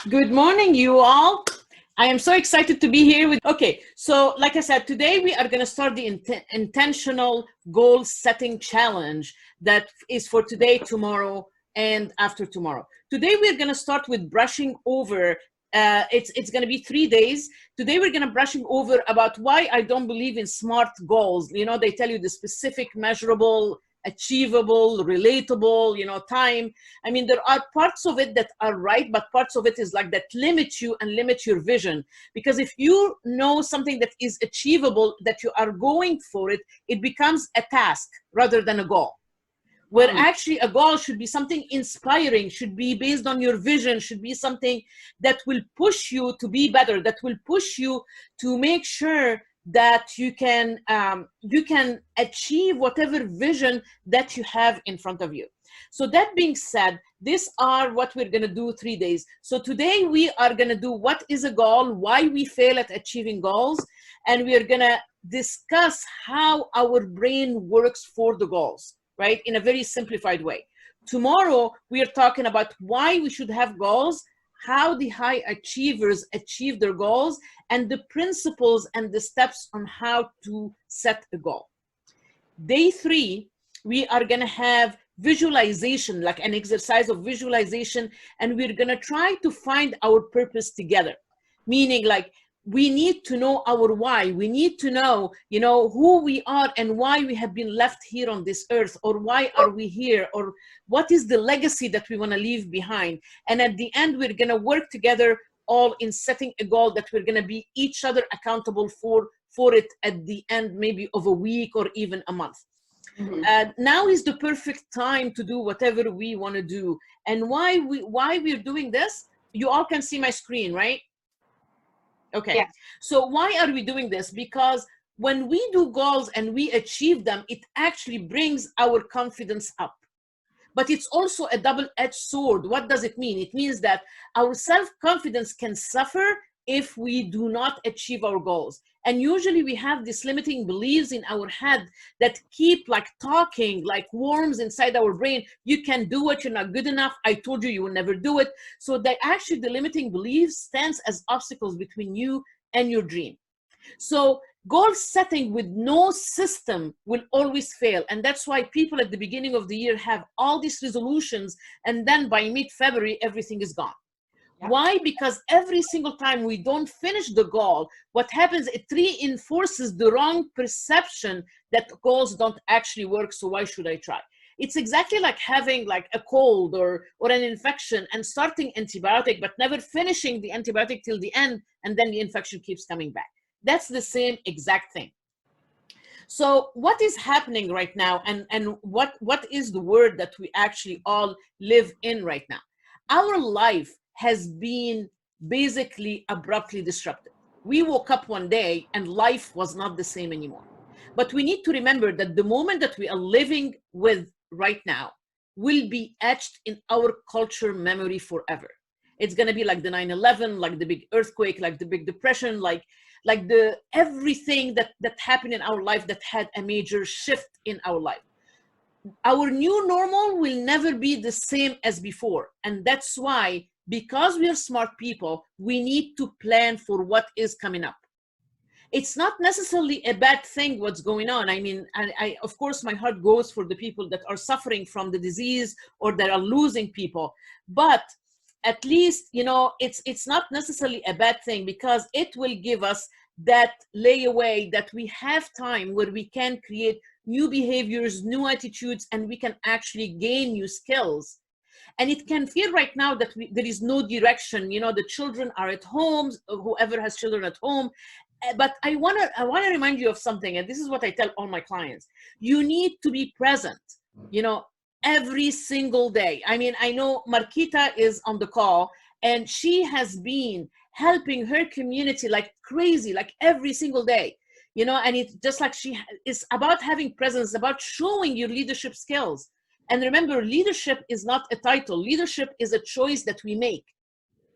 Good morning, you all. I am so excited to be here with. Okay, so like I said, today we are going to start the intentional goal setting challenge that is for today, tomorrow, and after tomorrow. Today we're going to start with brushing over. It's going to be 3 days. Today we're going to brushing over about why I don't believe in SMART goals. You know, they tell you the specific, measurable, achievable, relatable, time. I mean, there are parts of it that are right, but parts of it is like that limit you and limit your vision. Because if you know something that is achievable, that you are going for it, it becomes a task rather than a goal. Where actually a goal should be something inspiring, should be based on your vision, should be something that will push you to be better, that will push you to make sure that you can achieve whatever vision that you have in front of you. So that being said, these are what we're going to do 3 days. So today we are going to do what is a goal, why we fail at achieving goals, and we are going to discuss how our brain works for the goals, right, in a very simplified way. Tomorrow we are talking about why we should have goals, how the high achievers achieve their goals, and the principles and the steps on how to set a goal. Day 3, we are going to have visualization, like an exercise of visualization, and we're going to try to find our purpose together. Meaning, like, we need to know our why. We need to know, who we are and why we have been left here on this earth, or why are we here, or what is the legacy that we want to leave behind. And at the end, we're going to work together all in setting a goal that we're going to be each other accountable for it at the end, maybe of a week or even a month. Now is the perfect time to do whatever we want to do. And why we're doing this, you all can see my screen, right? Okay. Yeah. So why are we doing this? Because when we do goals and we achieve them, it actually brings our confidence up. But it's also a double-edged sword. What does it mean? It means that our self-confidence can suffer if we do not achieve our goals. And usually we have these limiting beliefs in our head that keep like talking like worms inside our brain. You can do it, you're not good enough, I told you you will never do it. So that actually the limiting beliefs stands as obstacles between you and your dream. So goal setting with no system will always fail. And that's why people at the beginning of the year have all these resolutions, and then by mid-February, everything is gone. Yeah. Why? Because every single time we don't finish the goal, what happens, it reinforces the wrong perception that goals don't actually work, so why should I try? It's exactly like having like a cold or an infection and starting antibiotic, but never finishing the antibiotic till the end, and then the infection keeps coming back. That's the same exact thing. So what is happening right now, and what is the word that we actually all live in right now? Our life has been basically abruptly disrupted. We woke up one day and life was not the same anymore. But we need to remember that the moment that we are living with right now will be etched in our culture memory forever. It's going to be like the 9/11, like the big earthquake, like the big depression, like the everything that happened in our life that had a major shift in our life. Our new normal will never be the same as before. And that's why, because we are smart people, we need to plan for what is coming up. It's not necessarily a bad thing what's going on. I mean, I of course, my heart goes for the people that are suffering from the disease or that are losing people. But at least, it's not necessarily a bad thing, because it will give us that layaway that we have time where we can create new behaviors, new attitudes, and we can actually gain new skills. And it can feel right now that there is no direction. The children are at home, whoever has children at home. But I want to remind you of something, and this is what I tell all my clients. You need to be present, every single day. I mean, I know Marquita is on the call, and she has been helping her community like crazy, like every single day, and it's just like it's about having presence, about showing your leadership skills. And remember, leadership is not a title. Leadership is a choice that we make,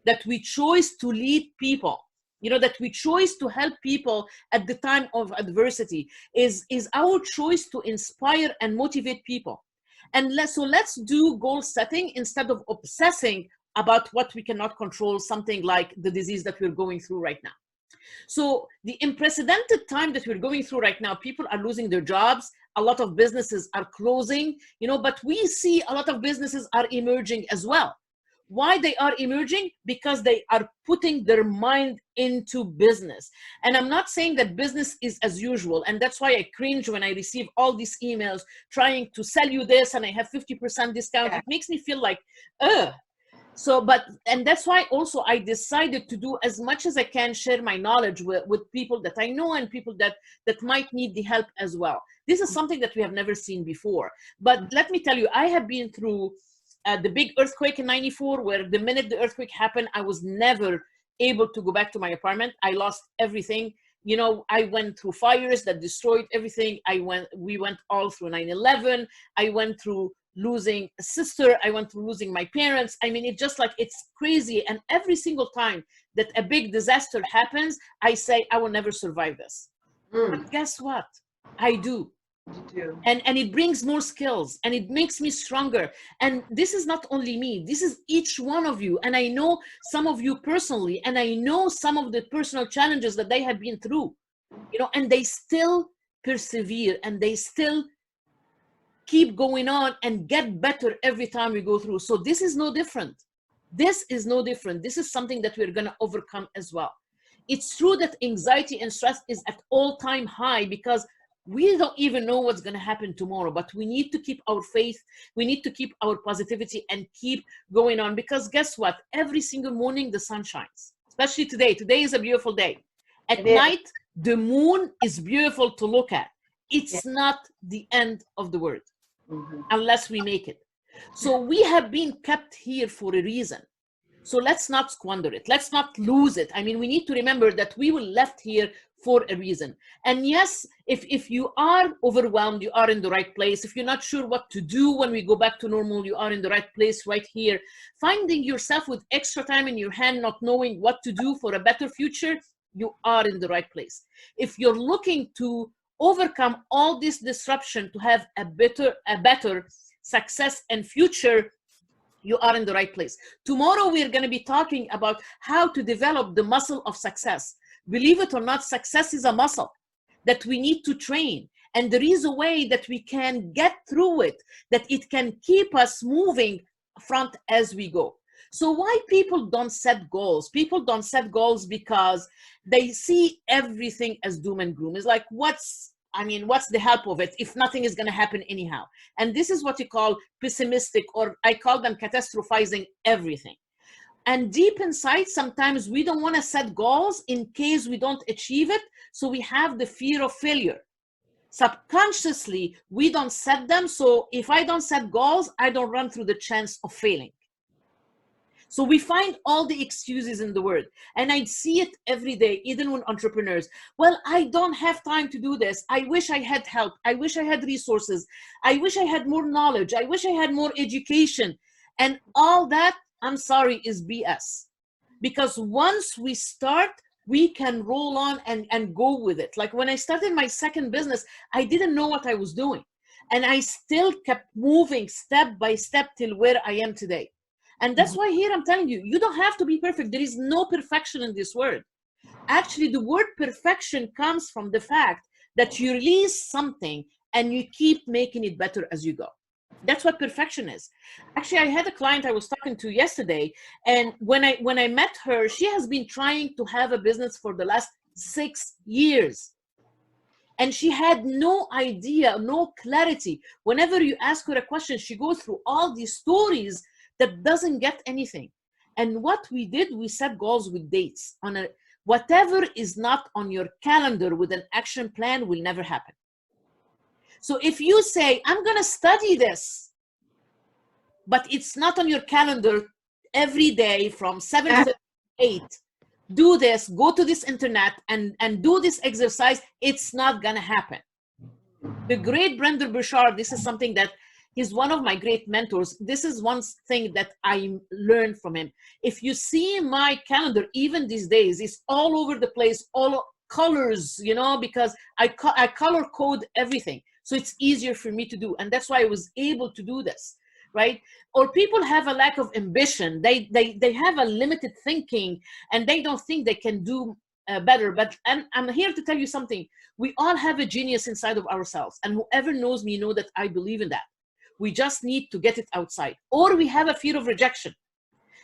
that we choose to lead people, that we choose to help people at the time of adversity, is our choice to inspire and motivate people. And so let's do goal setting instead of obsessing about what we cannot control, something like the disease that we're going through right now. So the unprecedented time that we're going through right now, people are losing their jobs. A lot of businesses are closing, but we see a lot of businesses are emerging as well. Why they are emerging? Because they are putting their mind into business. And I'm not saying that business is as usual. And that's why I cringe when I receive all these emails trying to sell you this and I have 50% discount. It makes me feel like, ugh. So, and that's why also I decided to do as much as I can, share my knowledge with people that I know and people that might need the help as well. This is something that we have never seen before. But let me tell you, I have been through the big earthquake in '94, where the minute the earthquake happened, I was never able to go back to my apartment. I lost everything. I went through fires that destroyed everything. We went all through 9/11. I went through losing a sister. I went through losing my parents. I mean, it's crazy. And every single time that a big disaster happens, I say, I will never survive this. But guess what? I do. And it brings more skills and it makes me stronger. And this is not only me, this is each one of you. And I know some of you personally, and I know some of the personal challenges that they have been through, and they still persevere and they still keep going on and get better every time we go through. So this is no different. This is no different. This is something that we're going to overcome as well. It's true that anxiety and stress is at all-time high because we don't even know what's going to happen tomorrow, but we need to keep our faith. We need to keep our positivity and keep going on, because guess what? Every single morning, the sun shines, especially today. Today is a beautiful day. At night, the moon is beautiful to look at. It's not the end of the world unless we make it. So we have been kept here for a reason. So let's not squander it. Let's not lose it. I mean, we need to remember that we were left here for a reason. And yes, if you are overwhelmed, you are in the right place. If you're not sure what to do when we go back to normal, you are in the right place right here. Finding yourself with extra time in your hand, not knowing what to do for a better future, you are in the right place. If you're looking to overcome all this disruption to have a better success and future, you are in the right place. Tomorrow, we're going to be talking about how to develop the muscle of success. Believe it or not, success is a muscle that we need to train. And there is a way that we can get through it, that it can keep us moving front as we go. So why people don't set goals? People don't set goals because they see everything as doom and gloom. It's like, what's the help of it if nothing is going to happen anyhow? And this is what you call pessimistic, or I call them catastrophizing everything. And deep inside, sometimes we don't want to set goals in case we don't achieve it. So we have the fear of failure. Subconsciously, we don't set them. So if I don't set goals, I don't run through the chance of failing. So we find all the excuses in the world. And I see it every day, even with entrepreneurs. Well, I don't have time to do this. I wish I had help. I wish I had resources. I wish I had more knowledge. I wish I had more education. And all that, I'm sorry, is BS. Because once we start, we can roll on and go with it. Like when I started my second business, I didn't know what I was doing. And I still kept moving step by step till where I am today. And that's why here I'm telling you, you don't have to be perfect. There is no perfection in this word. Actually, the word perfection comes from the fact that you release something and you keep making it better as you go. That's what perfection is. Actually, I had a client I was talking to yesterday, and when I met her, she has been trying to have a business for the last 6 years. And she had no idea, no clarity. Whenever you ask her a question, she goes through all these stories that doesn't get anything. And what we did, we set goals with dates. Whatever is not on your calendar with an action plan will never happen. So if you say, I'm going to study this, but it's not on your calendar every day from 7 to 8, do this, go to this internet and do this exercise, it's not going to happen. The great Brenda Burchard, this is something that he's one of my great mentors. This is one thing that I learned from him. If you see my calendar, even these days, it's all over the place, all colors, because I color code everything. So it's easier for me to do. And that's why I was able to do this. right? Or people have a lack of ambition. They have a limited thinking, and they don't think they can do better. But I'm here to tell you something. We all have a genius inside of ourselves, and whoever knows me know that I believe in that. We just need to get it outside. Or we have a fear of rejection,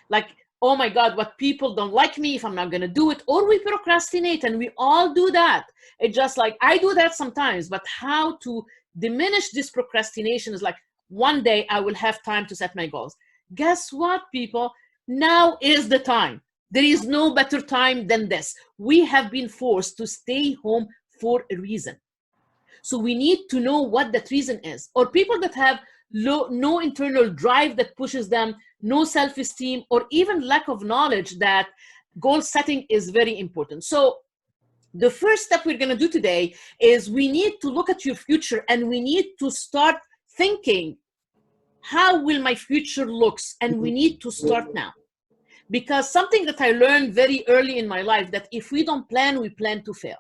like, oh my God, what people don't like me if I'm not gonna do it. Or we procrastinate, and we all do that. It's just like, I do that sometimes, but how to diminish this procrastination is like, one day I will have time to set my goals. Guess what, people? Now is the time. There is no better time than this. We have been forced to stay home for a reason. So we need to know what that reason is. Or people that have no internal drive that pushes them, no self-esteem, or even lack of knowledge that goal setting is very important. So the first step we're going to do today is we need to look at your future, and we need to start thinking, how will my future looks? And we need to start now. Because something that I learned very early in my life, that if we don't plan, we plan to fail.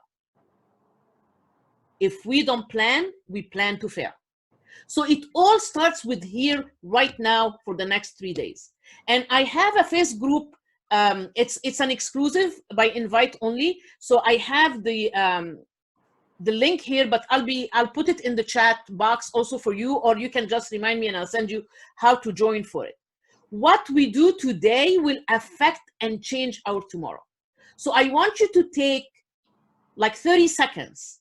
If we don't plan, we plan to fail. So it all starts with here, right now, for the next 3 days. And I have a face group. It's an exclusive by invite only. So I have the link here, but I'll put it in the chat box also for you, or you can just remind me and I'll send you how to join for it. What we do today will affect and change our tomorrow. So I want you to take like 30 seconds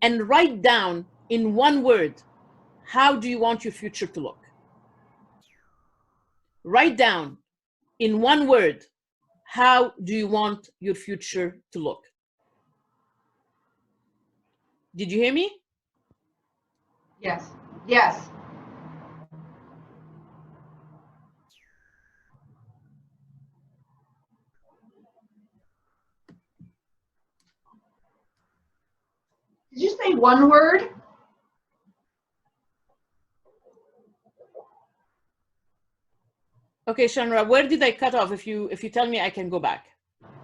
and write down in one word, how do you want your future to look? Write down in one word, how do you want your future to look? Did you hear me? Yes. Yes. Did you say one word? Okay, Shanra, where did I cut off? If you tell me, I can go back.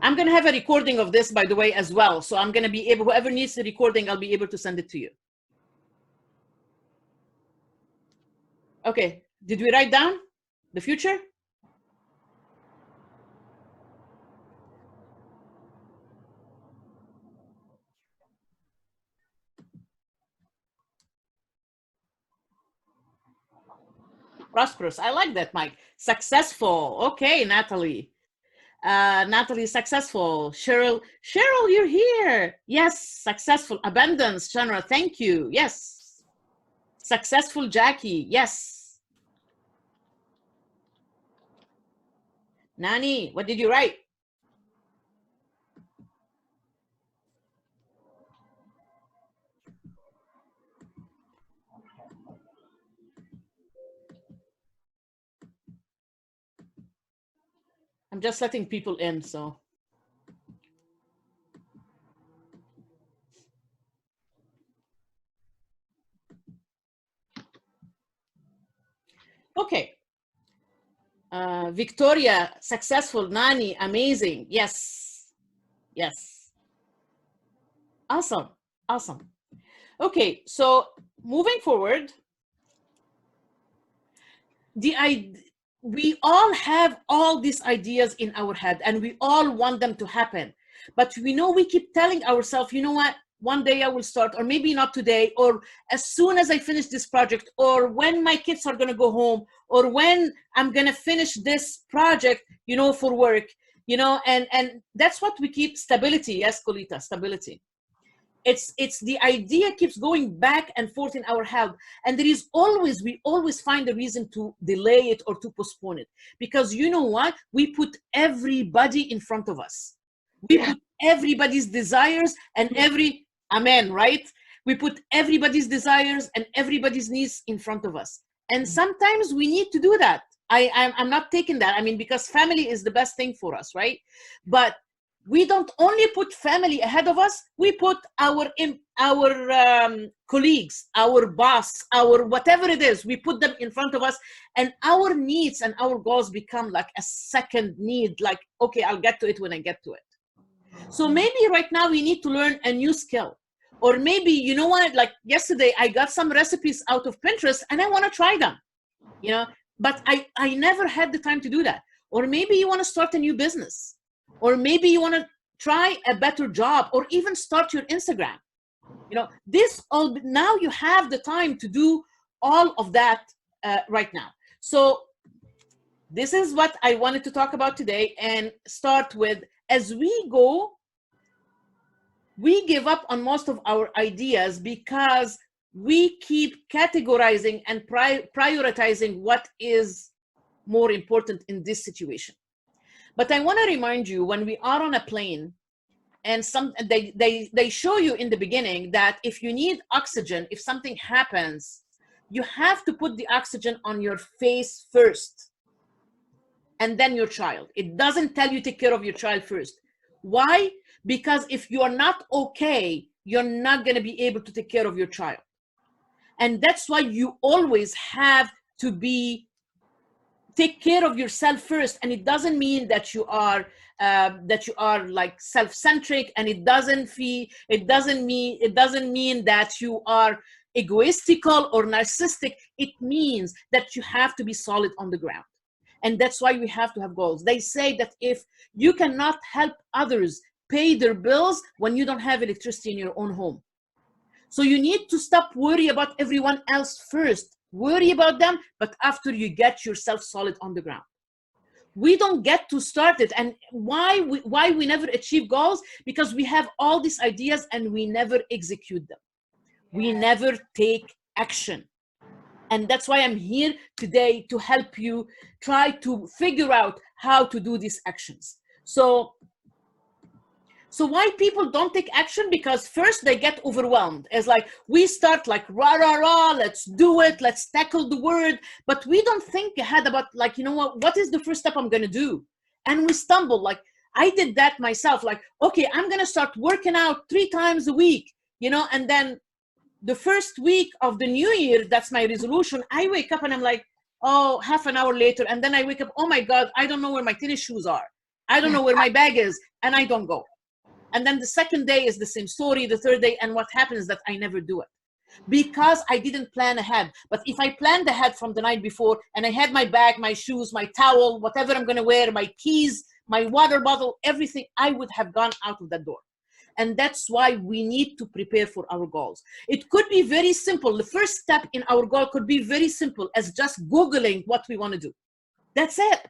I'm going to have a recording of this, by the way, as well. So I'm going to be able, whoever needs the recording, I'll be able to send it to you. Okay, did we write down the future? Prosperous. I like that, Mike. Successful. Okay, Natalie. Natalie, successful. Cheryl, you're here. Yes, successful. Abundance, Chandra, thank you. Yes. Successful, Jackie. Yes. Nani, what did you write? I'm just letting people in, so. Okay. Victoria, successful. Nani, amazing. Yes. Yes. Awesome. Awesome. Okay, so moving forward, we all have all these ideas in our head, and we all want them to happen. But we know we keep telling ourselves, you know what, one day I will start, or maybe not today, or as soon as I finish this project, or when my kids are going to go home, or when I'm going to finish this project, you know, for work, you know, and that's what we keep. Stability. Yes, Colita, stability. It's the idea keeps going back and forth in our head, and there is always, we always find a reason to delay it or to postpone it, because you know what, we put everybody in front of us. We put everybody's desires and amen, right? We put everybody's desires and everybody's needs in front of us, and sometimes we need to do that. I'm not taking that, I mean, because family is the best thing for us, right? But we don't only put family ahead of us, we put our colleagues, our boss, our whatever it is, we put them in front of us, and our needs and our goals become like a second need, like, okay, I'll get to it when I get to it. So maybe right now we need to learn a new skill. Or maybe, you know what, like yesterday I got some recipes out of Pinterest and I want to try them. You know, but I never had the time to do that. Or maybe you want to start a new business, or maybe you want to try a better job, or even start your Instagram. This all, now you have the time to do all of that right now. So this is what I wanted to talk about today, and start with, as we go, we give up on most of our ideas because we keep categorizing and prioritizing what is more important in this situation. But I want to remind you, when we are on a plane, and they show you in the beginning that if you need oxygen, if something happens, you have to put the oxygen on your face first, and then your child. It doesn't tell you take care of your child first. Why? Because if you are not okay, you're not going to be able to take care of your child. And that's why you always have to take care of yourself first. And it doesn't mean that you are like self-centric, and it doesn't mean that you are egoistical or narcissistic. It means that you have to be solid on the ground. And that's why we have to have goals. They say that if you cannot help others pay their bills when you don't have electricity in your own home, so you need to stop worrying about everyone else first. Worry about them, but after you get yourself solid on the ground. We don't get to start it. And why we never achieve goals? Because we have all these ideas and we never execute them. We never take action. And that's why I'm here today, to help you try to figure out how to do these actions. So why people don't take action? Because first they get overwhelmed. It's like, we start like, rah, rah, rah, let's do it, let's tackle the word. But we don't think ahead about, like, what is the first step I'm going to do? And we stumble. Like, I did that myself. Like, okay, I'm going to start working out 3 times a week, and then the first week of the new year, that's my resolution. I wake up and I'm like, oh, half an hour later. And then I wake up, oh my God, I don't know where my tennis shoes are. I don't know where my bag is. And I don't go. And then the second day is the same story, the third day. And what happens is that I never do it because I didn't plan ahead. But if I planned ahead from the night before, and I had my bag, my shoes, my towel, whatever I'm going to wear, my keys, my water bottle, everything, I would have gone out of that door. And that's why we need to prepare for our goals. It could be very simple. The first step in our goal could be very simple, as just Googling what we want to do. That's it.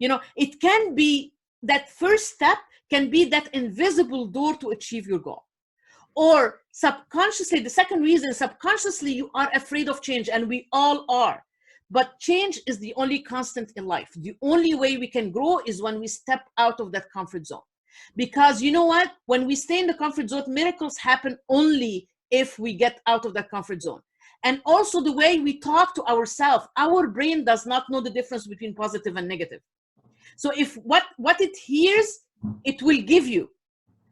It can be that first step can be that invisible door to achieve your goal. Or subconsciously, the second reason, subconsciously, you are afraid of change, and we all are. But change is the only constant in life. The only way we can grow is when we step out of that comfort zone. Because you know what? When we stay in the comfort zone, miracles happen only if we get out of that comfort zone. And also the way we talk to ourselves, our brain does not know the difference between positive and negative. So if what it hears, it will give you.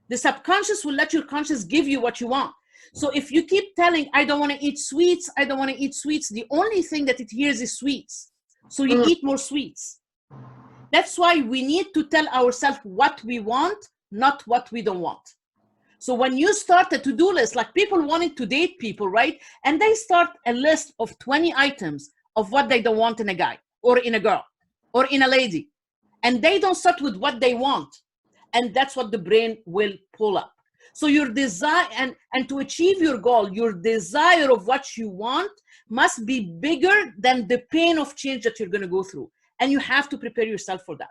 The subconscious will let your conscious give you what you want. So if you keep telling, I don't want to eat sweets, I don't want to eat sweets, the only thing that it hears is sweets. So you eat more sweets. That's why we need to tell ourselves what we want, not what we don't want. So when you start a to-do list, like people wanting to date people, right? And they start a list of 20 items of what they don't want in a guy or in a girl or in a lady. And they don't start with what they want. And that's what the brain will pull up. So your desire, and to achieve your goal, your desire of what you want must be bigger than the pain of change that you're going to go through. And you have to prepare yourself for that.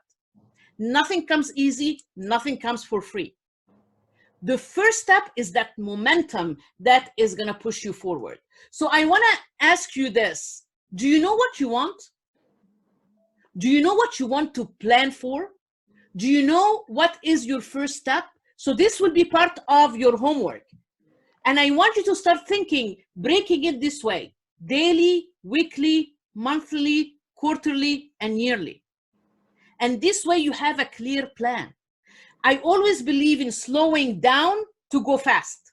Nothing comes easy. Nothing comes for free. The first step is that momentum that is going to push you forward. So I want to ask you this. Do you know what you want? Do you know what you want to plan for? Do you know what is your first step? So this will be part of your homework. And I want you to start thinking, breaking it this way: daily, weekly, monthly, quarterly, and yearly. And this way you have a clear plan. I always believe in slowing down to go fast.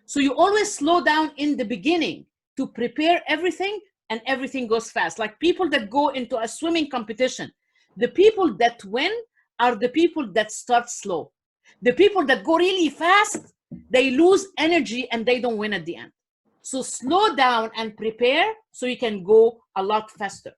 So you always slow down in the beginning to prepare everything, and everything goes fast. Like people that go into a swimming competition, the people that win are the people that start slow. The people that go really fast, they lose energy and they don't win at the end. So slow down and prepare so you can go a lot faster.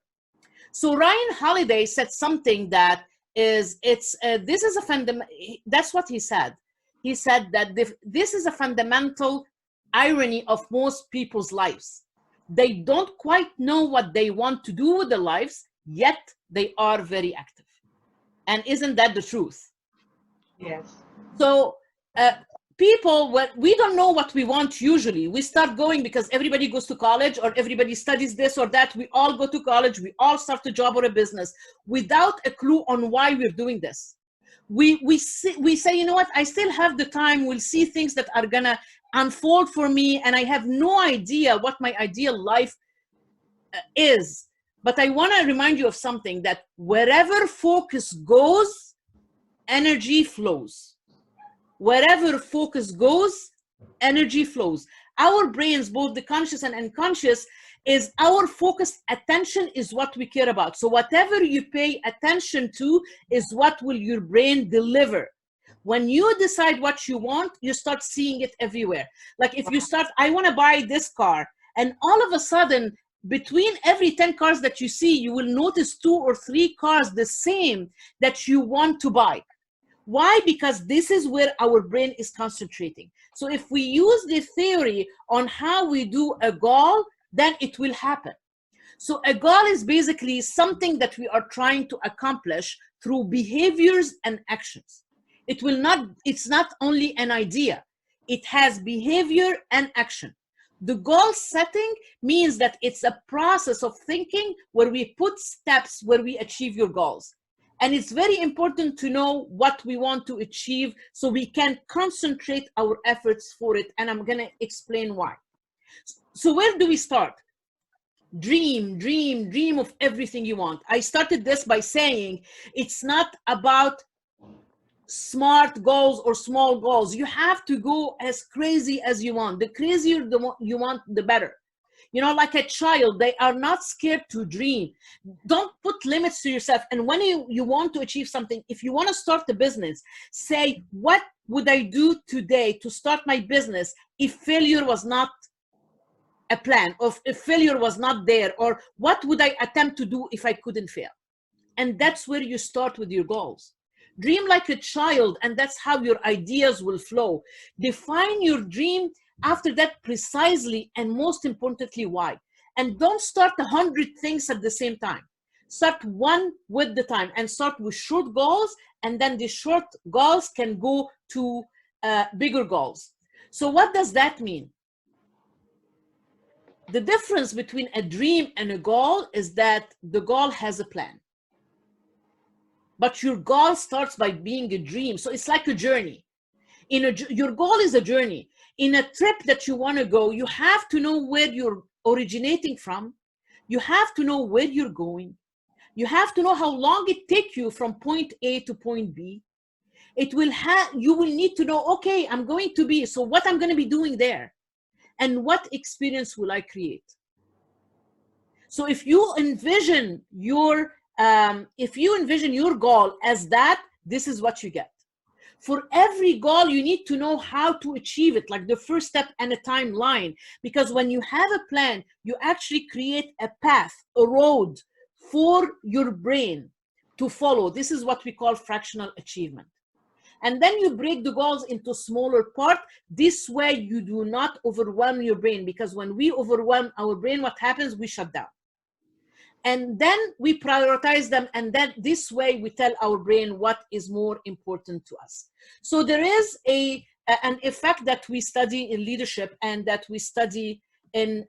So Ryan Holiday said something that this is a that's what he said. He said that this is a fundamental irony of most people's lives. They don't quite know what they want to do with their lives, yet they are very active. And isn't that the truth? Yes. So people, we don't know what we want usually. We start going because everybody goes to college or everybody studies this or that. We all go to college. We all start a job or a business without a clue on why we're doing this. We say, you know what, I still have the time. We'll see things that are going to unfold for me. And I have no idea what my ideal life is. But I want to remind you of something, that wherever focus goes, energy flows. Wherever focus goes, energy flows. Our brains, both the conscious and unconscious, is our focused attention is what we care about. So whatever you pay attention to is what will your brain deliver. When you decide what you want, you start seeing it everywhere. Like if you start, I want to buy this car, and all of a sudden, between every 10 cars that you see, you will notice 2 or 3 cars the same that you want to buy. Why? Because this is where our brain is concentrating. So if we use the theory on how we do a goal, then it will happen. So a goal is basically something that we are trying to accomplish through behaviors and actions. It's not only an idea. It has behavior and action. The goal setting means that it's a process of thinking where we put steps where we achieve your goals. And it's very important to know what we want to achieve so we can concentrate our efforts for it. And I'm going to explain why. So where do we start? Dream, dream, dream of everything you want. I started this by saying it's not about SMART goals or small goals. You have to go as crazy as you want. The crazier you want, the better. You know, like a child, they are not scared to dream. Don't put limits to yourself. And when you want to achieve something, if you want to start a business, say, what would I do today to start my business if failure was not a plan, or if failure was not there, or what would I attempt to do if I couldn't fail? And that's where you start with your goals. Dream like a child, and that's how your ideas will flow. Define your dream after that precisely, and most importantly, why. And don't start 100 things at the same time. Start one with the time, and start with short goals, and then the short goals can go to bigger goals. So what does that mean? The difference between a dream and a goal is that the goal has a plan. But your goal starts by being a dream. So it's like a journey. Your goal is a journey. In a trip that you want to go, you have to know where you're originating from. You have to know where you're going. You have to know how long it takes you from point A to point B. You will need to know, okay, I'm going to be, so what I'm going to be doing there, and what experience will I create? So if you envision your goal as that, this is what you get. For every goal, you need to know how to achieve it, like the first step and a timeline. Because when you have a plan, you actually create a path, a road for your brain to follow. This is what we call fractional achievement. And then you break the goals into smaller parts. This way you do not overwhelm your brain, because when we overwhelm our brain, what happens? We shut down. And then we prioritize them, and then this way we tell our brain what is more important to us. So there is an effect that we study in leadership and that we study in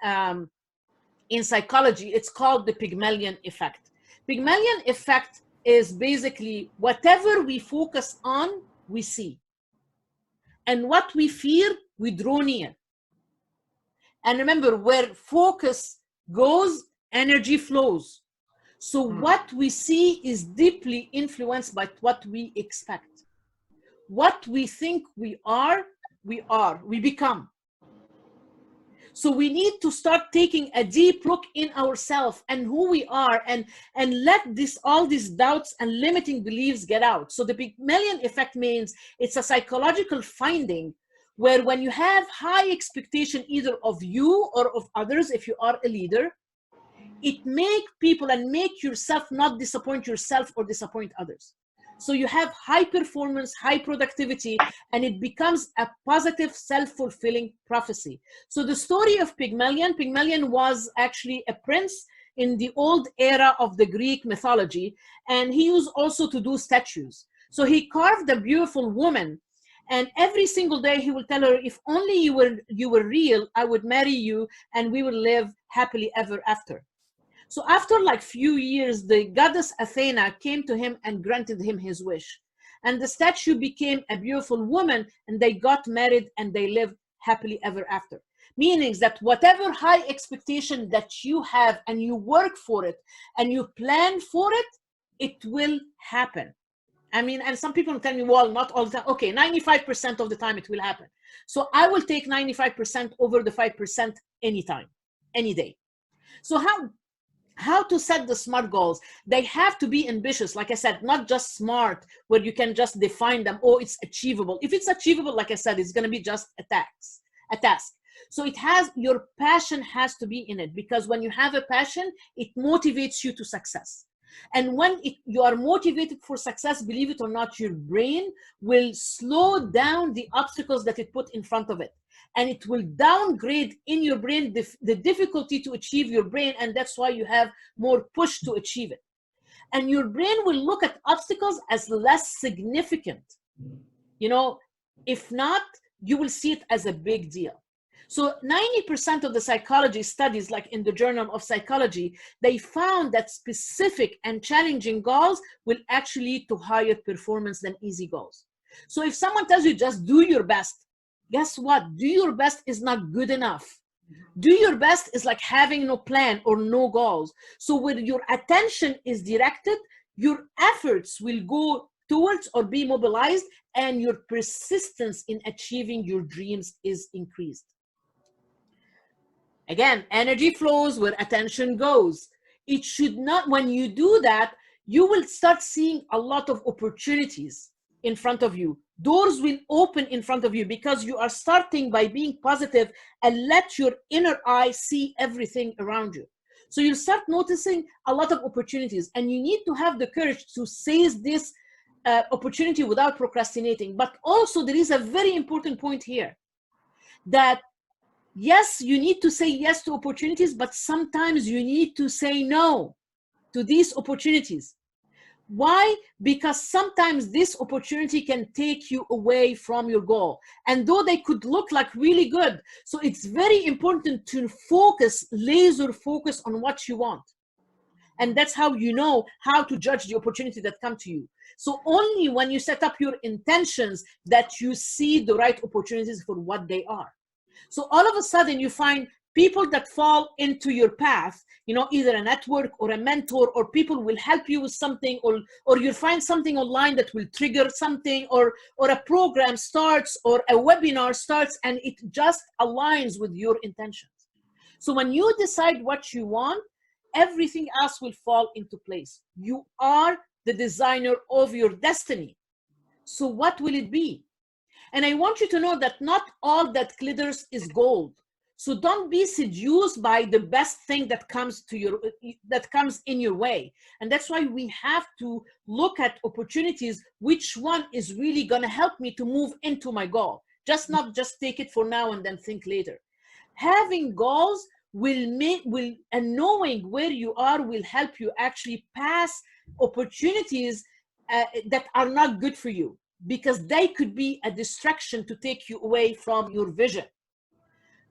psychology. It's called the Pygmalion Effect. Pygmalion Effect is basically whatever we focus on, we see. And what we fear, we draw near. And remember, where focus goes, energy flows. So what we see is deeply influenced by what we expect. What we think we become. So we need to start taking a deep look in ourselves and who we are, and let all these doubts and limiting beliefs get out. So the Pygmalion Effect means it's a psychological finding where when you have high expectation either of you or of others, if you are a leader, it make people and make yourself not disappoint yourself or disappoint others. So you have high performance, high productivity, and it becomes a positive self-fulfilling prophecy. So the story of Pygmalion was actually a prince in the old era of the Greek mythology, and he used also to do statues. So he carved a beautiful woman, and every single day he will tell her, if only you were real, I would marry you and we will live happily ever after. So after like few years, the goddess Athena came to him and granted him his wish. And the statue became a beautiful woman, and they got married and they lived happily ever after. Meaning that whatever high expectation that you have and you work for it and you plan for it, it will happen. I mean, and some people tell me, well, not all the time. Okay, 95% of the time it will happen. So I will take 95% over the 5% anytime, any day. So how to set the SMART goals? They have to be ambitious, like I said, not just SMART, where you can just define them, oh, it's achievable. If it's achievable, like I said, it's going to be just a task. So your passion has to be in it, because when you have a passion, it motivates you to success. And when you are motivated for success, believe it or not, your brain will slow down the obstacles that it put in front of it. And it will downgrade in your brain the difficulty to achieve your brain. And that's why you have more push to achieve it. And your brain will look at obstacles as less significant. If not, you will see it as a big deal. So 90% of the psychology studies, like in the Journal of Psychology, they found that specific and challenging goals will actually lead to higher performance than easy goals. So if someone tells you just do your best, guess what? Do your best is not good enough. Do your best is like having no plan or no goals. So when your attention is directed, your efforts will go towards or be mobilized, and your persistence in achieving your dreams is increased. Again, energy flows where attention goes. It should not, when you do that, you will start seeing a lot of opportunities in front of you. Doors will open in front of you because you are starting by being positive and let your inner eye see everything around you. So you'll start noticing a lot of opportunities, and you need to have the courage to seize this opportunity without procrastinating. But also there is a very important point here, that yes, you need to say yes to opportunities, but sometimes you need to say no to these opportunities. Why? Because sometimes this opportunity can take you away from your goal. And though they could look like really good, so it's very important to laser focus on what you want. And that's how you know how to judge the opportunity that come to you. So only when you set up your intentions that you see the right opportunities for what they are. So all of a sudden you find people that fall into your path, either a network or a mentor, or people will help you with something, or you'll find something online that will trigger something, or a program starts, or a webinar starts, and it just aligns with your intentions. So when you decide what you want, everything else will fall into place. You are the designer of your destiny. So what will it be? And I want you to know that not all that glitters is gold. So don't be seduced by the best thing that comes in your way. And that's why we have to look at opportunities. Which one is really going to help me to move into my goal? Not just take it for now and then think later. Having goals and knowing where you are will help you actually pass opportunities that are not good for you, because they could be a distraction to take you away from your vision.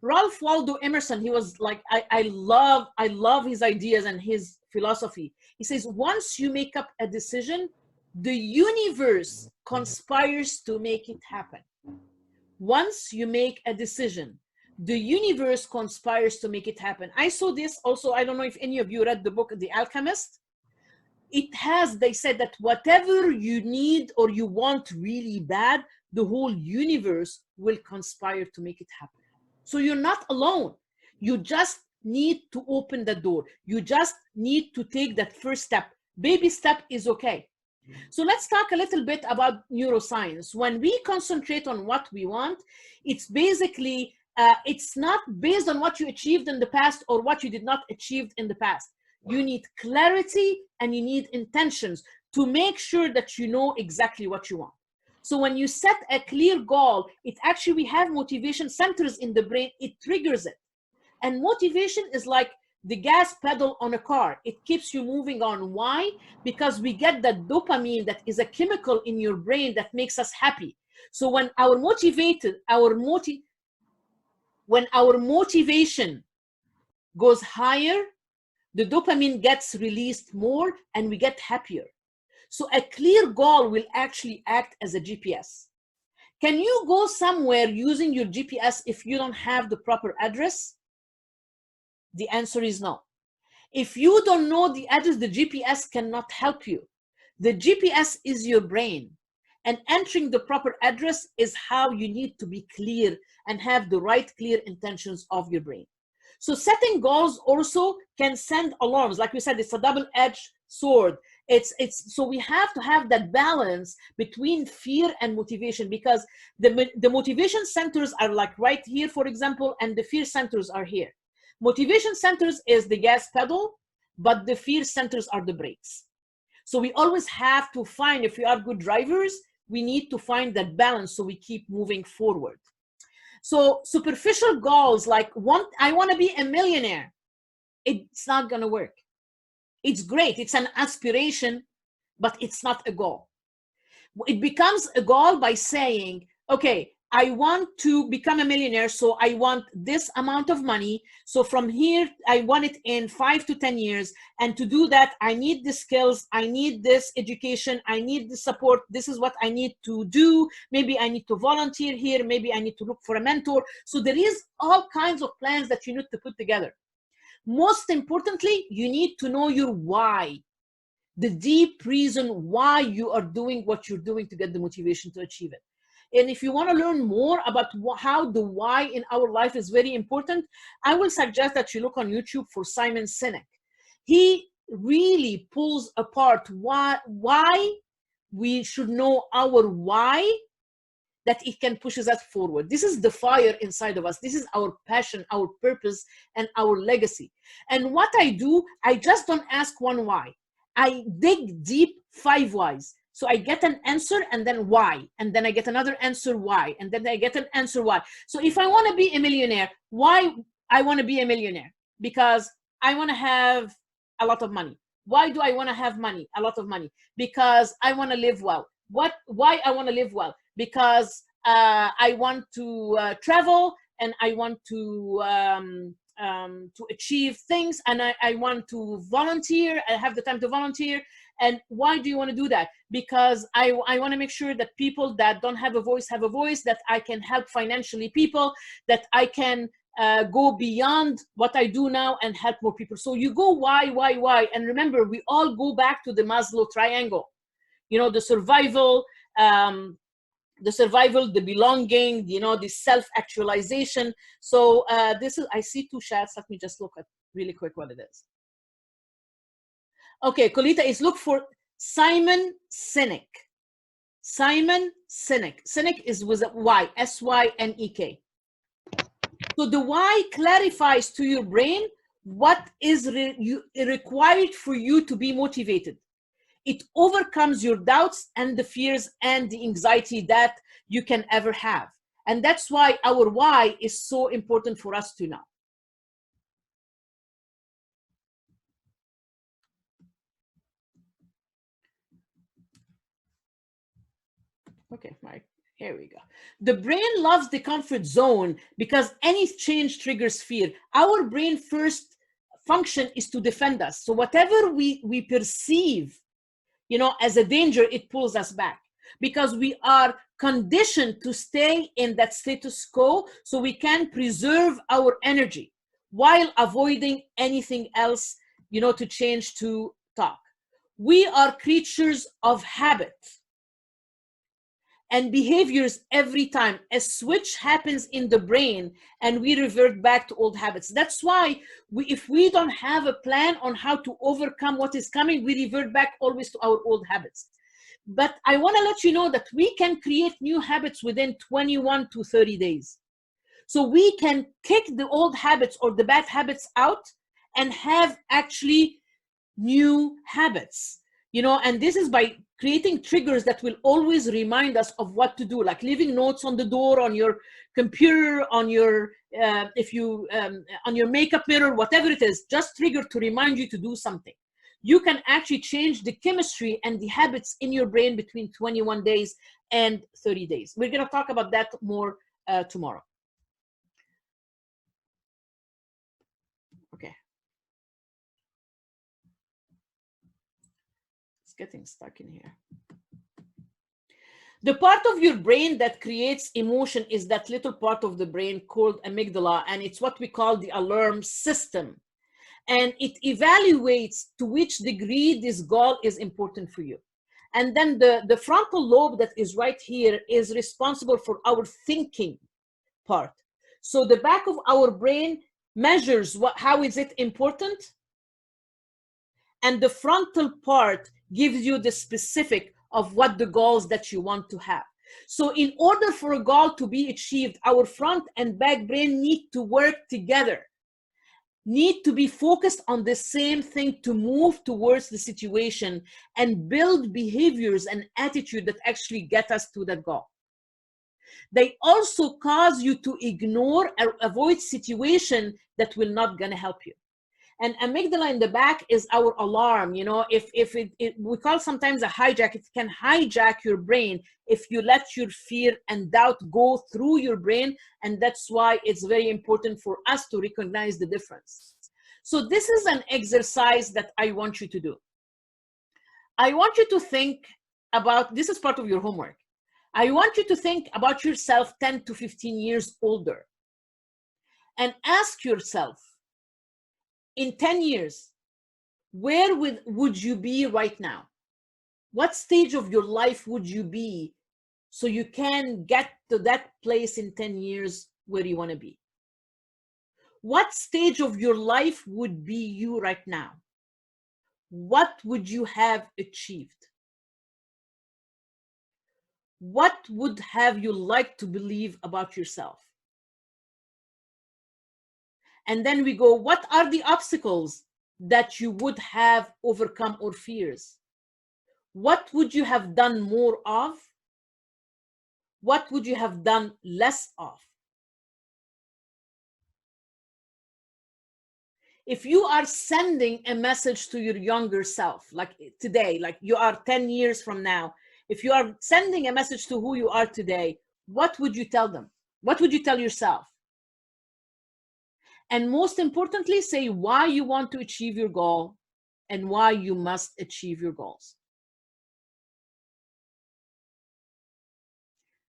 Ralph Waldo Emerson, he was like, I love his ideas and his philosophy. He says, once you make up a decision, the universe conspires to make it happen. Once you make a decision, the universe conspires to make it happen. I saw this also, I don't know if any of you read the book, The Alchemist. They said that whatever you need or you want really bad, the whole universe will conspire to make it happen. So you're not alone. You just need to open the door. You just need to take that first step. Baby step is okay. So let's talk a little bit about neuroscience. When we concentrate on what we want, it's basically, it's not based on what you achieved in the past or what you did not achieve in the past. You need clarity and you need intentions to make sure that you know exactly what you want. So when you set a clear goal, it actually, we have motivation centers in the brain, it triggers it. And motivation is like the gas pedal on a car. It keeps you moving on. Why? Because we get that dopamine that is a chemical in your brain that makes us happy. So when when our motivation goes higher, the dopamine gets released more and we get happier. So a clear goal will actually act as a GPS. Can you go somewhere using your GPS if you don't have the proper address? The answer is no. If you don't know the address, the GPS cannot help you. The GPS is your brain. And entering the proper address is how you need to be clear and have the right clear intentions of your brain. So setting goals also can send alarms. Like we said, it's a double-edged sword. So we have to have that balance between fear and motivation, because the motivation centers are like right here, for example, and the fear centers are here. Motivation centers is the gas pedal, but the fear centers are the brakes. So we always have to find, if we are good drivers, we need to find that balance so we keep moving forward. So superficial goals like I want to be a millionaire, it's not going to work. It's great. It's an aspiration, but it's not a goal. It becomes a goal by saying, okay, I want to become a millionaire, so I want this amount of money. So from here, I want it in 5 to 10 years. And to do that, I need the skills, I need this education, I need the support. This is what I need to do. Maybe I need to volunteer here. Maybe I need to look for a mentor. So there is all kinds of plans that you need to put together. Most importantly, you need to know your why, the deep reason why you are doing what you're doing to get the motivation to achieve it. And if you want to learn more about how the why in our life is very important, I will suggest that you look on YouTube for Simon Sinek. He really pulls apart why we should know our why, that it can push us forward. This is the fire inside of us. This is our passion, our purpose, and our legacy. And what I do, I just don't ask one why. I dig deep 5 whys. So I get an answer and then why, and then I get another answer why, and then I get an answer why. So if I want to be a millionaire, why I want to be a millionaire? Because I want to have a lot of money. Why do I want to have money? A lot of money. Because I want to live well. Why I want to live well? Because I want to travel, and I want to achieve things, and I want to volunteer. I have the time to volunteer. And why do you want to do that? Because I want to make sure that people that don't have a voice have a voice, that I can help financially people, that I can go beyond what I do now and help more people. So you go why. And remember, we all go back to the Maslow triangle. You know, the survival, the belonging, you know, the self-actualization. So this is, I see 2 chats. Let me just look at really quick what it is. Okay, Colita is look for Simon Sinek. Simon Sinek. Sinek is with a Y, S-Y-N-E-K. So the why clarifies to your brain what is required for you to be motivated. It overcomes your doubts and the fears and the anxiety that you can ever have. And that's why our why is so important for us to know. Okay, right, here we go. The brain loves the comfort zone because any change triggers fear. Our brain first function is to defend us. So whatever we perceive, you know, as a danger, it pulls us back, because we are conditioned to stay in that status quo so we can preserve our energy while avoiding anything else, you know, to change, to talk. We are creatures of habit and behaviors. Every time a switch happens in the brain and we revert back to old habits. That's why if we don't have a plan on how to overcome what is coming, we revert back always to our old habits. But I want to let you know that we can create new habits within 21 to 30 days. So we can kick the old habits or the bad habits out and have actually new habits, you know, and this is by creating triggers that will always remind us of what to do, like leaving notes on the door, on your computer, on your on your makeup mirror, whatever it is, just trigger to remind you to do something. You can actually change the chemistry and the habits in your brain between 21 days and 30 days. We're going to talk about that more tomorrow. Okay. It's getting stuck in here. The part of your brain that creates emotion is that little part of the brain called amygdala, and it's what we call the alarm system. And it evaluates to which degree this goal is important for you. And then the frontal lobe that is right here is responsible for our thinking part. So the back of our brain measures how is it important, and the frontal part gives you the specific of what the goals that you want to have. So in order for a goal to be achieved, our front and back brain need to work together, need to be focused on the same thing to move towards the situation and build behaviors and attitude that actually get us to that goal. They also cause you to ignore or avoid situation that will not gonna help you. And amygdala in the back is our alarm. You know, if we call sometimes a hijack, it can hijack your brain if you let your fear and doubt go through your brain. And that's why it's very important for us to recognize the difference. So this is an exercise that I want you to do. I want you to think about, this is part of your homework. I want you to think about yourself 10 to 15 years older and ask yourself, in 10 years, where would you be right now? What stage of your life would you be so you can get to that place in 10 years where you want to be? What stage of your life would be you right now? What would you have achieved? What would have you liked to believe about yourself? And then we go, what are the obstacles that you would have overcome or fears? What would you have done more of? What would you have done less of? If you are sending a message to your younger self, like today, like you are 10 years from now, if you are sending a message to who you are today, what would you tell them? What would you tell yourself? And most importantly, say why you want to achieve your goal and why you must achieve your goals.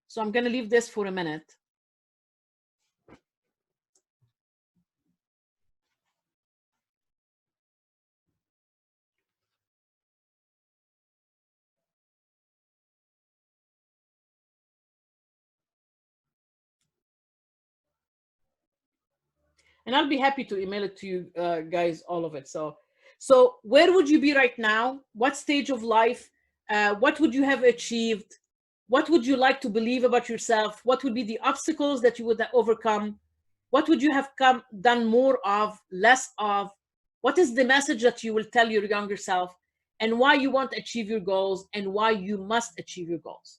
So I'm going to leave this for a minute. And I'll be happy to email it to you guys, all of it. So where would you be right now? What stage of life? What would you have achieved? What would you like to believe about yourself? What would be the obstacles that you would overcome? What would you have done more of, less of? What is the message that you will tell your younger self? And why you want to achieve your goals and why you must achieve your goals.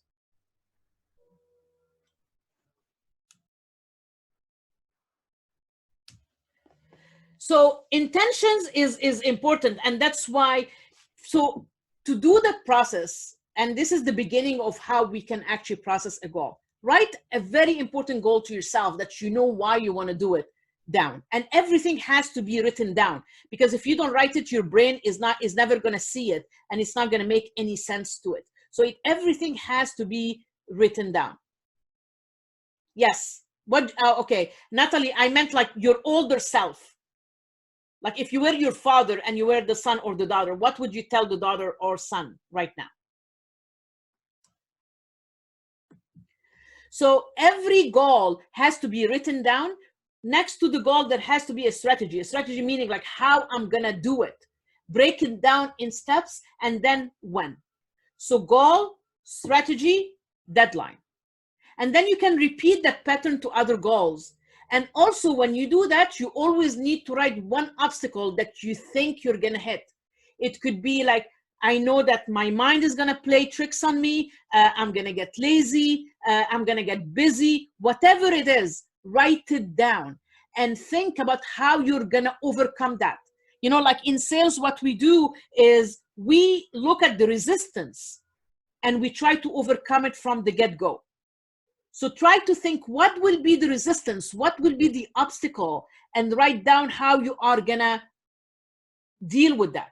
So intentions is important, and that's why, so to do that process, and this is the beginning of how we can actually process a goal. Write a very important goal to yourself that you know why you want to do it down, and everything has to be written down, because if you don't write it, your brain is never going to see it, and it's not going to make any sense to it. So everything has to be written down. Yes. What? Okay, Natalie, I meant like your older self. Like if you were your father and you were the son or the daughter, what would you tell the daughter or son right now? So every goal has to be written down. Next to the goal, there has to be a strategy. A strategy meaning like how I'm gonna do it. Break it down in steps and then when. So goal, strategy, deadline. And then you can repeat that pattern to other goals. And also when you do that, you always need to write one obstacle that you think you're gonna hit. It could be like, I know that my mind is going to play tricks on me. I'm going to get lazy. I'm going to get busy. Whatever it is, write it down and think about how you're going to overcome that. You know, like in sales, what we do is we look at the resistance and we try to overcome it from the get-go. So try to think, what will be the resistance? What will be the obstacle? And write down how you are going to deal with that.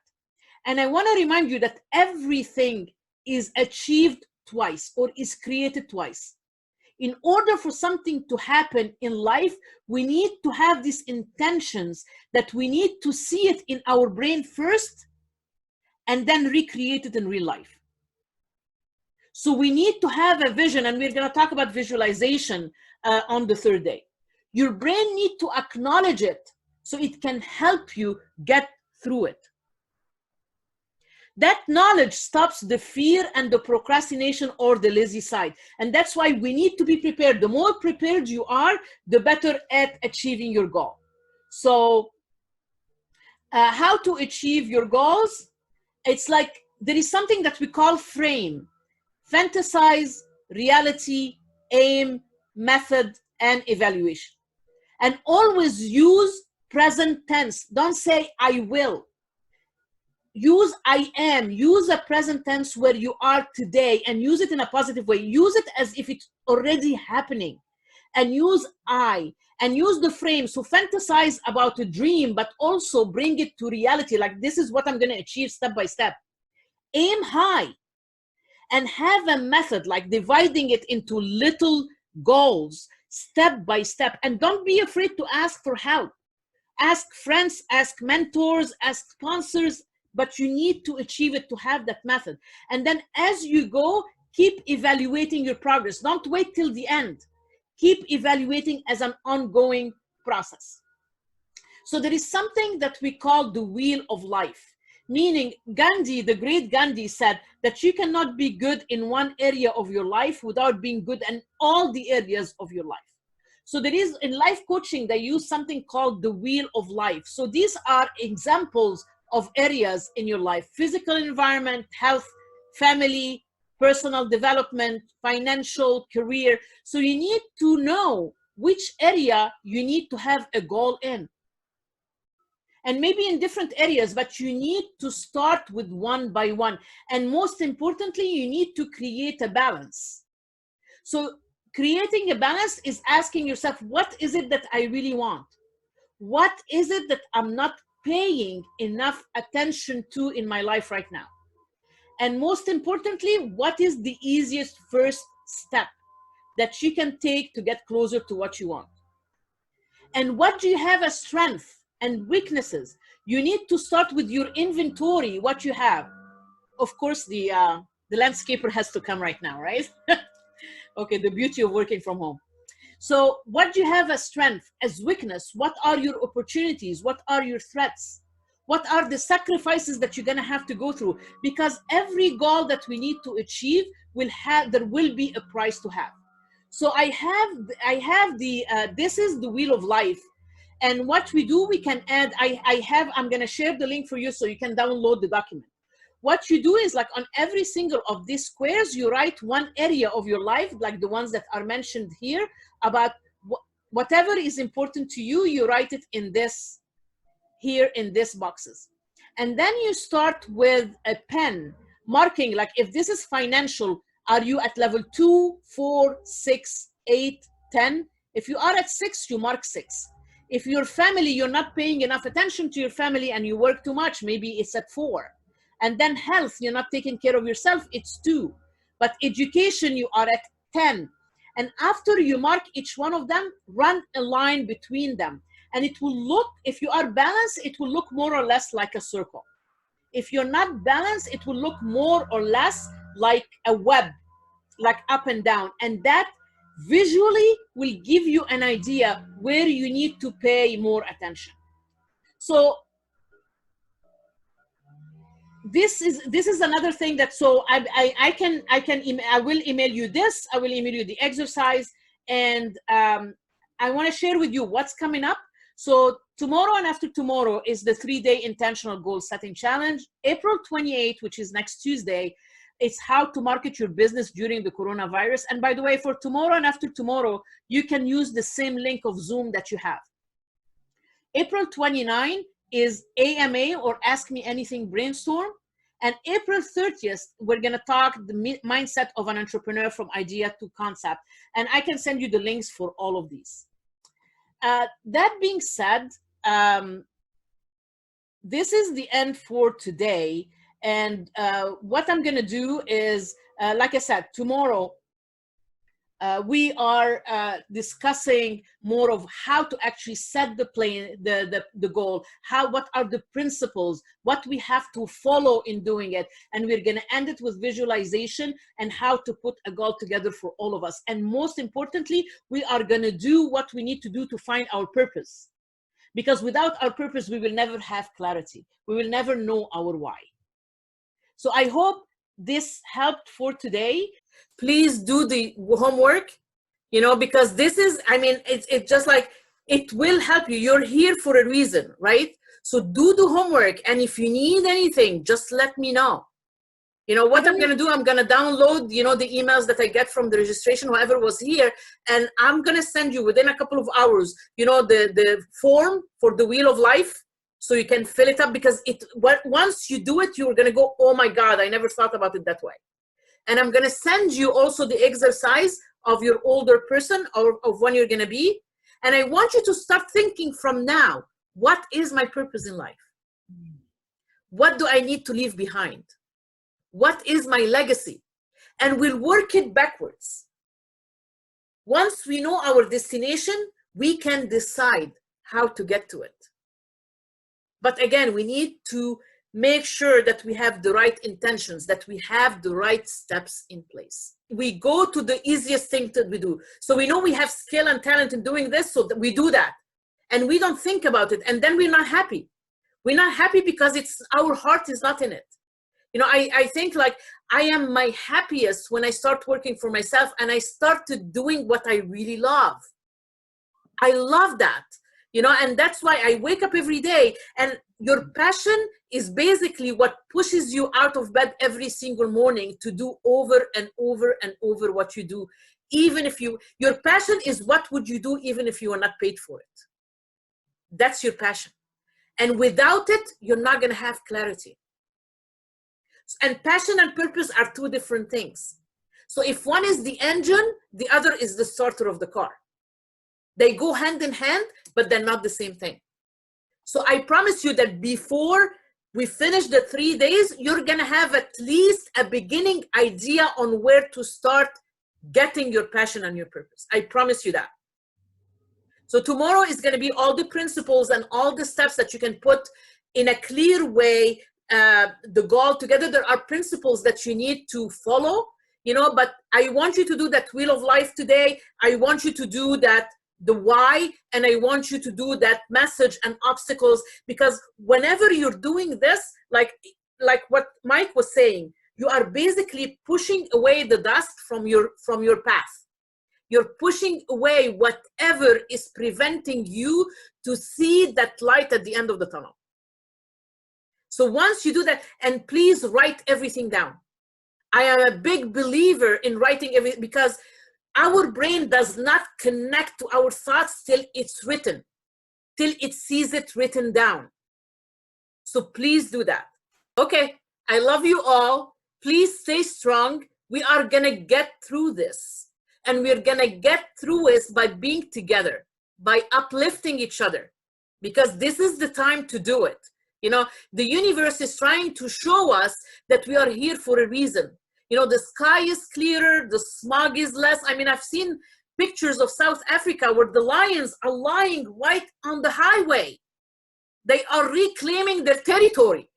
And I want to remind you that everything is achieved twice or is created twice. In order for something to happen in life, we need to have these intentions that we need to see it in our brain first and then recreate it in real life. So we need to have a vision, and we're going to talk about visualization on the third day. Your brain needs to acknowledge it so it can help you get through it. That knowledge stops the fear and the procrastination or the lazy side. And that's why we need to be prepared. The more prepared you are, the better at achieving your goal. So how to achieve your goals? It's like there is something that we call frame: fantasize, reality, aim, method, and evaluation. And always use present tense. Don't say I will. Use I am. Use a present tense where you are today and use it in a positive way. Use it as if it's already happening. And use I. And use the frame. So fantasize about a dream, but also bring it to reality. Like, this is what I'm going to achieve step by step. Aim high. And have a method, like dividing it into little goals, step by step. And don't be afraid to ask for help. Ask friends, ask mentors, ask sponsors, but you need to achieve it to have that method. And then as you go, keep evaluating your progress. Don't wait till the end. Keep evaluating as an ongoing process. So there is something that we call the wheel of life. Meaning Gandhi, the great Gandhi, said that you cannot be good in one area of your life without being good in all the areas of your life. So there is, in life coaching, they use something called the wheel of life. So these are examples of areas in your life: physical environment, health, family, personal development, financial, career. So you need to know which area you need to have a goal in. And maybe in different areas, but you need to start with one by one. And most importantly, you need to create a balance. So creating a balance is asking yourself, what is it that I really want? What is it that I'm not paying enough attention to in my life right now? And most importantly, what is the easiest first step that you can take to get closer to what you want? And what do you have as strength and weaknesses? You need to start with your inventory, what you have. Of course, the landscaper has to come right now, right? Okay, the beauty of working from home. So what do you have as strength, as weakness? What are your opportunities? What are your threats? What are the sacrifices that you're going to have to go through? Because every goal that we need to achieve there will be a price to have. So I have the, this is the wheel of life. And what we do, we can add, I'm going to share the link for you so you can download the document. What you do is, like, on every single of these squares, you write one area of your life, like the ones that are mentioned here, about whatever is important to you, you write it in this, here in these boxes. And then you start with a pen, marking, like, if this is financial, are you at level 2, 4, 6, 8, 10? If you are at 6, you mark 6. If your family, you're not paying enough attention to your family and you work too much, maybe it's at 4. And then health, you're not taking care of yourself, it's 2. But education, you are at 10. And after you mark each one of them, run a line between them. And it will look, if you are balanced, it will look more or less like a circle. If you're not balanced, it will look more or less like a web, like up and down. And that visually will give you an idea where you need to pay more attention. So this is another thing that, so I will email you this, I will email you the exercise, and I want to share with you what's coming up. So tomorrow and after tomorrow is the 3-day intentional goal setting challenge. April 28th, which is next Tuesday, it's how to market your business during the coronavirus. And by the way, for tomorrow and after tomorrow, you can use the same link of Zoom that you have. April 29 is AMA, or Ask Me Anything Brainstorm. And April 30th, we're going to talk the mindset of an entrepreneur from idea to concept. And I can send you the links for all of these. That being said, this is the end for today. And what I'm going to do is, like I said, tomorrow, we are discussing more of how to actually set the plan, the goal, what are the principles, what we have to follow in doing it. And we're going to end it with visualization and how to put a goal together for all of us. And most importantly, we are going to do what we need to do to find our purpose. Because without our purpose, we will never have clarity. We will never know our why. So I hope this helped for today. Please do the homework, because this is, it's just like, it will help you. You're here for a reason, right? So do the homework. And if you need anything, just let me know. What I'm going to do, I'm going to download, the emails that I get from the registration, whoever was here, and I'm going to send you within a couple of hours, the form for the Wheel of Life, so you can fill it up, because once you do it, you're going to go, oh my God, I never thought about it that way. And I'm going to send you also the exercise of your older person, or of when you're going to be. And I want you to start thinking from now, what is my purpose in life? What do I need to leave behind? What is my legacy? And we'll work it backwards. Once we know our destination, we can decide how to get to it. But again, we need to make sure that we have the right intentions, that we have the right steps in place. We go to the easiest thing that we do. So we know we have skill and talent in doing this, so that we do that. And we don't think about it. And then we're not happy. We're not happy because our heart is not in it. I think like I am my happiest when I start working for myself and I started doing what I really love. I love that. And that's why I wake up every day, and your passion is basically what pushes you out of bed every single morning to do over and over and over what you do. Even if your passion is what would you do even if you are not paid for it. That's your passion. And without it, you're not going to have clarity. And passion and purpose are two different things. So if one is the engine, the other is the starter of the car. They go hand in hand, but they're not the same thing. So I promise you that before we finish the 3 days, you're going to have at least a beginning idea on where to start getting your passion and your purpose. I promise you that. So tomorrow is going to be all the principles and all the steps that you can put in a clear way, the goal together. There are principles that you need to follow, but I want you to do that Wheel of Life today. I want you to do that, the why, and I want you to do that message and obstacles, because whenever you're doing this, like what Mike was saying, you are basically pushing away the dust from your path. You're pushing away whatever is preventing you to see that light at the end of the tunnel. So once you do that, and please write everything down. I am a big believer in writing everything, because our brain does not connect to our thoughts till it's written, till it sees it written down. So please do that. Okay, I love you all. Please stay strong. We are gonna get through this. And we're gonna get through it by being together, by uplifting each other, because this is the time to do it. The universe is trying to show us that we are here for a reason. The sky is clearer, the smog is less. I've seen pictures of South Africa where the lions are lying right on the highway. They are reclaiming their territory,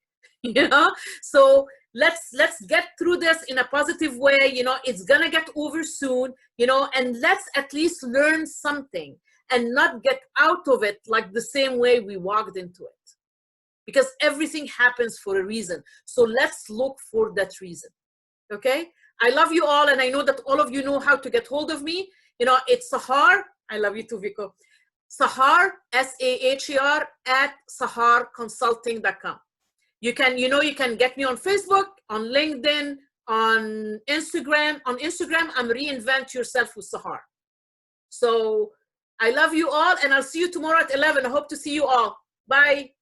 So let's get through this in a positive way. It's gonna get over soon, and let's at least learn something and not get out of it like the same way we walked into it. Because everything happens for a reason. So let's look for that reason. Okay? I love you all, and I know that all of you know how to get hold of me. It's Sahar. I love you too, Vico. Sahar, S-A-H-E-R, at saharconsulting.com. You can get me on Facebook, on LinkedIn, on Instagram. On Instagram, I'm Reinvent Yourself with Sahar. So I love you all, and I'll see you tomorrow at 11. I hope to see you all. Bye.